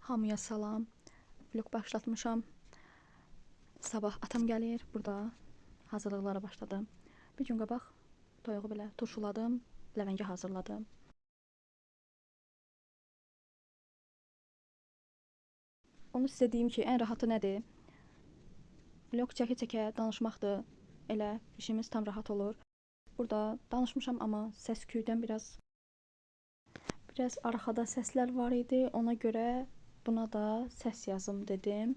Hamıya salam. Vlog başlatmışam. Sabah atam gəlir. Burada hazırlıqlara başladım. Bir gün qabaq toyuğu belə turşuladım, ləvəngi hazırladım. Onu sizə deyim ki, ən rahatı nədir? Vlog çəkə-çəkə danışmaqdır. Elə işimiz tam rahat olur. Burada danışmışam, amma səs-küydən biraz arxada səslər var idi. Ona görə buna da səs yazım dedim.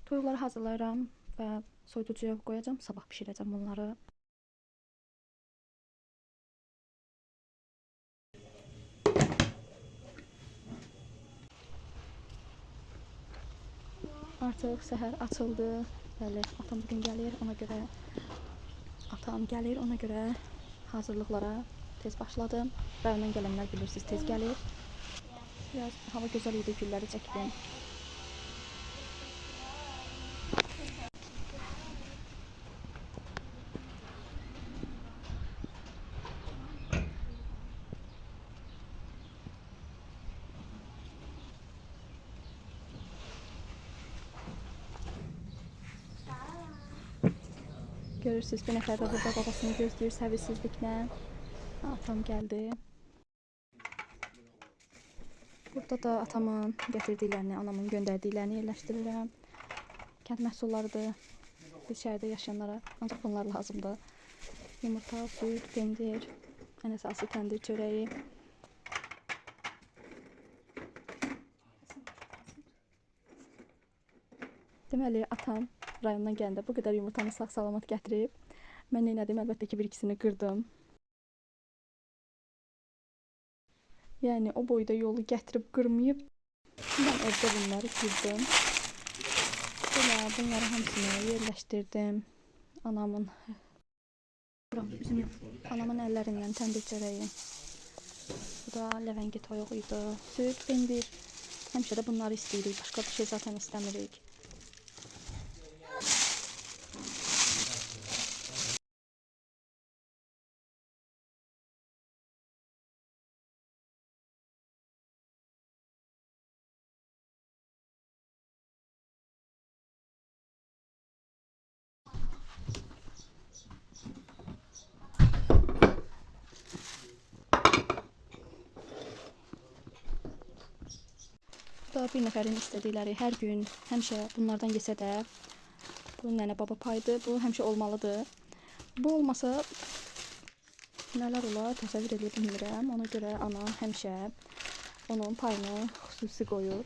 Toyuqları hazırlayıram və soyuducuya qoyacağam. Sabah bişirəcəm bunları. Artıq səhər açıldı. Bəli, atam bugün gəlir. Ona görə hazırlıqlara tez başladım. Rayondan gələnlər bilirsiniz, tez gəlir. Biraz hava gözəl idi, gülləri çəkdim. Görürsünüz, bir nəfər də burada babasını gözləyir səbirsizliklə. Atam gəldi. Burada da atamın gətirdiklərini, anamın göndərdiklərini yerləşdirirəm. Kənd məhsullarıdır. Biz şəhərdə yaşayanlara ancaq bunlar lazımdır. Yumurta, süd, pendir, ən əsası təndir çörəyi. Deməli, atam rayondan gələndə bu qədər yumurtanı sağ-salamat gətirib. Mən neylədim? Əlbəttə ki, bir ikisini qırdım. Yəni, o boyda yolu gətirib qırmayıb. Mən evdə bunları qırdım. Belə, bunları hamısını yerləşdirdim. Anamın əllərindən təndir çörəyi. Bu da ləvəngi toyuq idi. Süd, pendir. Həmişə də bunları istəyirik. Başqa bir şey zaten istəmirik. Bir nəfərin istədikləri hər gün, həmişə bunlardan yesə də, bu nənə baba payıdır, bu həmişə olmalıdır. Bu olmasa nələr olar, təsəvvür edə bilmirəm. Ona görə anam həmişə onun payını xüsusi qoyur.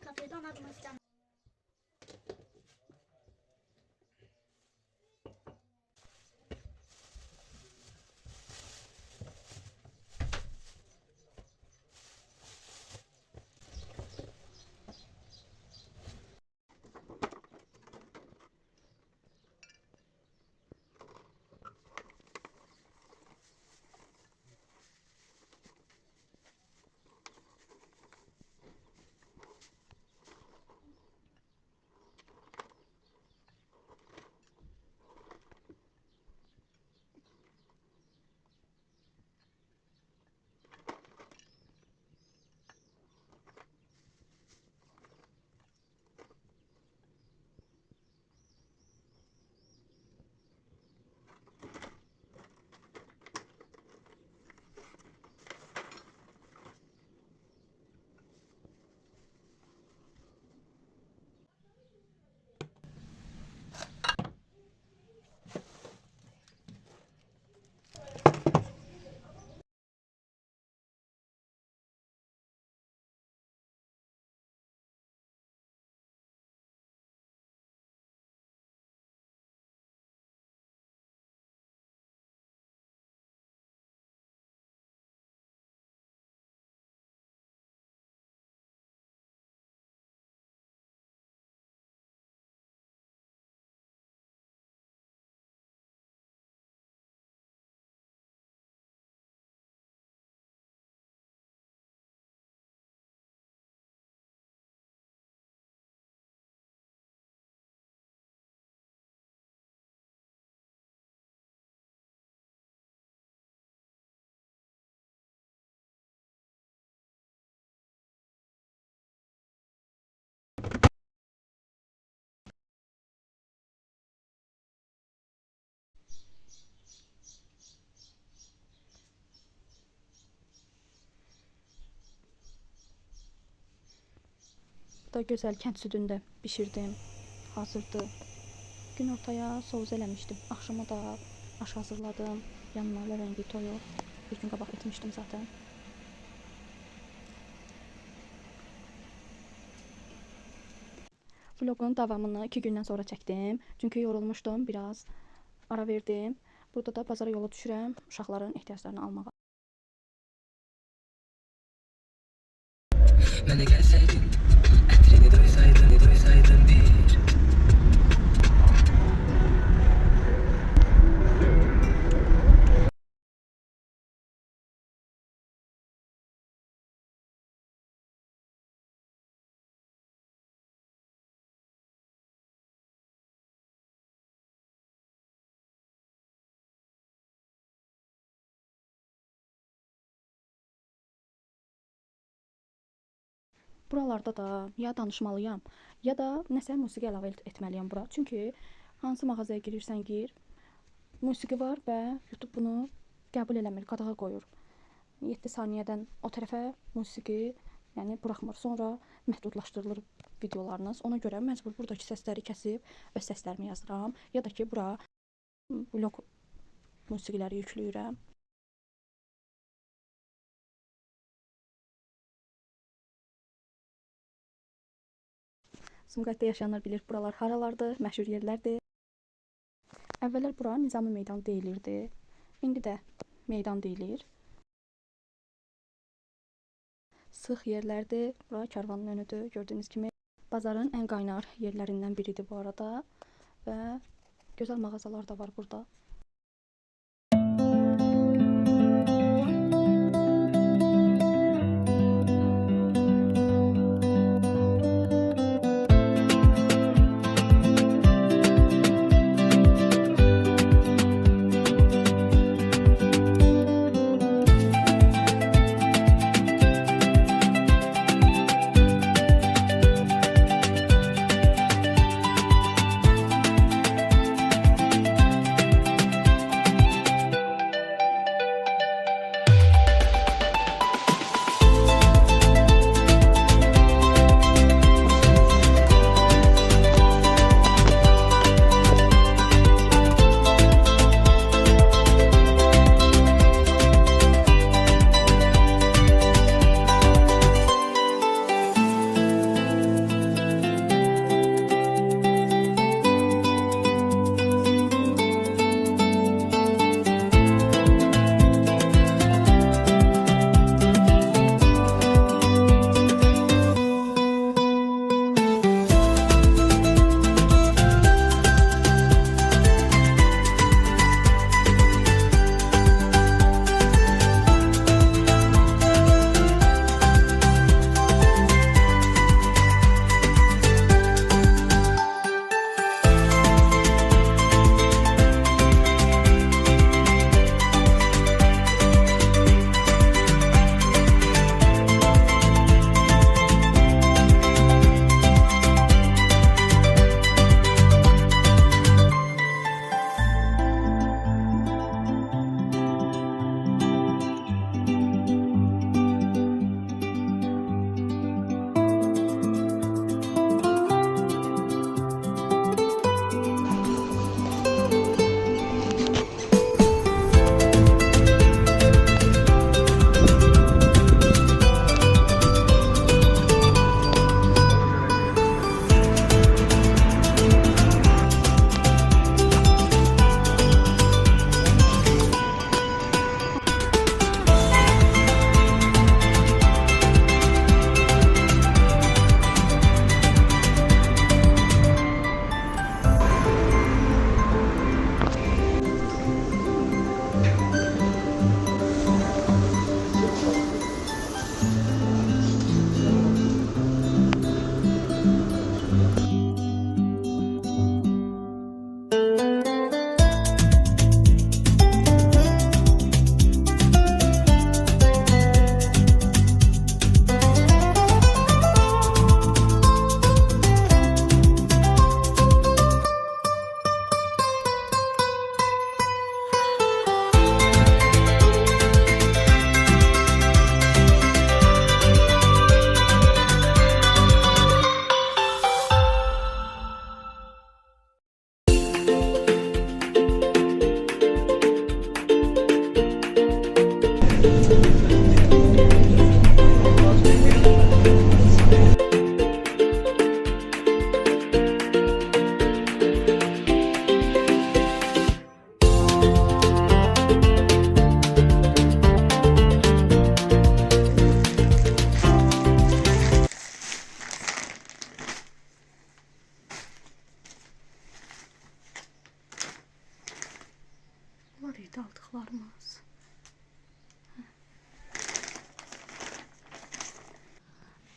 Kapıyı donatmıştım. Da gözəl kənd südündə bişirdim. Hazırdı. Gün ortaya soğuz eləmişdim. Axşama da aş hazırladım. Yanına levəngi toyuq. Bir gün qabaq etmişdim zaten. Vlogun davamını 2 gündən sonra çəkdim. Çünki yorulmuşdum, biraz ara verdim. Burada da bazara yola düşürəm uşaqların ehtiyaclarını almağa. Mənə gəlsəydin, ətrini doysaydın bir. Buralarda da ya danışmalıyam, ya da nəsə musiqi əlavə etməliyəm bura. Çünki hansı mağazaya girirsən gir, musiqi var və YouTube bunu qəbul eləmir, qadağa qoyur. 7 saniyədən o tərəfə musiqi, yəni buraxmır. Sonra məhdudlaşdırılır videolarınız. Ona görə məcbur buradakı səsləri kəsib öz səslərimi yazıram, ya da ki bura vlog musiqiləri yükləyirəm. Sumqayıtda yaşayanlar bilir buralar haralardır, məşhur yerlərdir. Əvvəllər bura Nizami meydan deyilirdi. İndi də meydan deyilir. Sıx yerlərdir. Bura karvanın önüdür. Gördüyünüz kimi bazarın ən qaynar yerlərindən biridir bu arada və gözəl mağazalar da var burada.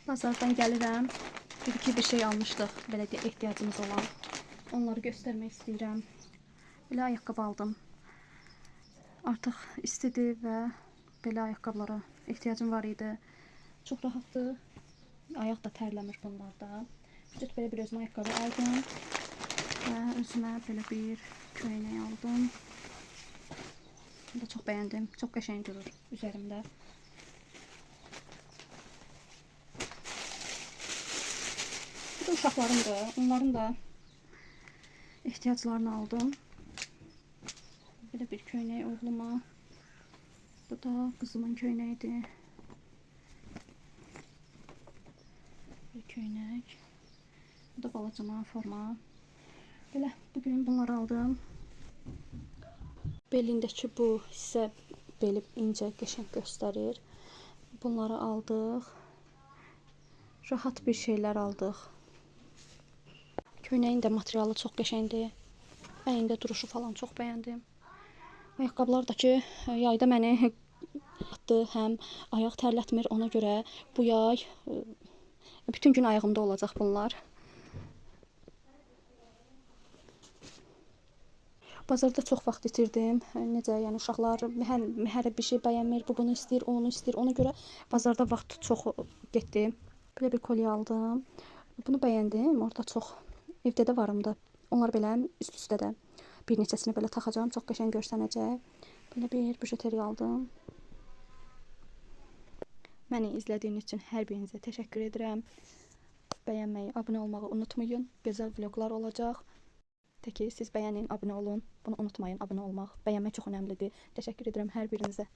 Bazardan gəlirəm. Bir şey almışdıq, belə də ehtiyacımız olan. Onları göstərmək istəyirəm. Belə ayaqqabı aldım. Artıq istidir və belə ayaqqabılara ehtiyacım var idi. Çox rahatdır. Ayaq da tərləmir bunlarda. Cüt belə bir özümə ayaqqabı aldım. Və özümə belə bir köynək aldım. Bunu da çox bəyəndim. Çox qəşəng durur üzərimdə. Bu da uşaqlarımdır. Onların da ehtiyaclarını aldım. Belə bir köynək oğluma. Bu da qızımın köynəyidir. Bir köynək. Bu da balacama forma. Belə bugün bunları aldım. Belindəki bu hissə beli incə, qəşəng göstərir. Bunları aldıq. Rahat bir şeylər aldıq. Köynəyin də materialı çox qəşəngdir. Əyində duruşu falan çox bəyəndim. Ayaqqabılar da ki, yayda məni atdı, həm ayaq tərlətmir. Ona görə bu yay bütün gün ayağımda olacaq bunlar. Bazarda çox vaxt itirdim. Necə, yəni uşaqlar hər bir şey bəyənmir, bu bunu istəyir, onu istəyir. Ona görə bazarda vaxt çox getdi. Belə bir kolye aldım. Bunu bəyəndim. Orada çox evdə də varımdı. Onlar belə üst-üstə də bir neçəsini belə taxacağam. Çox qəşəng görsənəcək. Belə bir bijuteriya aldım. Məni izlədiyiniz üçün hər birinizə təşəkkür edirəm. Bəyənməyi, abunə olmağı unutmayın. Gözəl vloqlar olacaq. Təki siz bəyənin, abunə olun. Bunu unutmayın, abunə olmaq. Bəyənmək çox önəmlidir. Təşəkkür edirəm hər birinizə.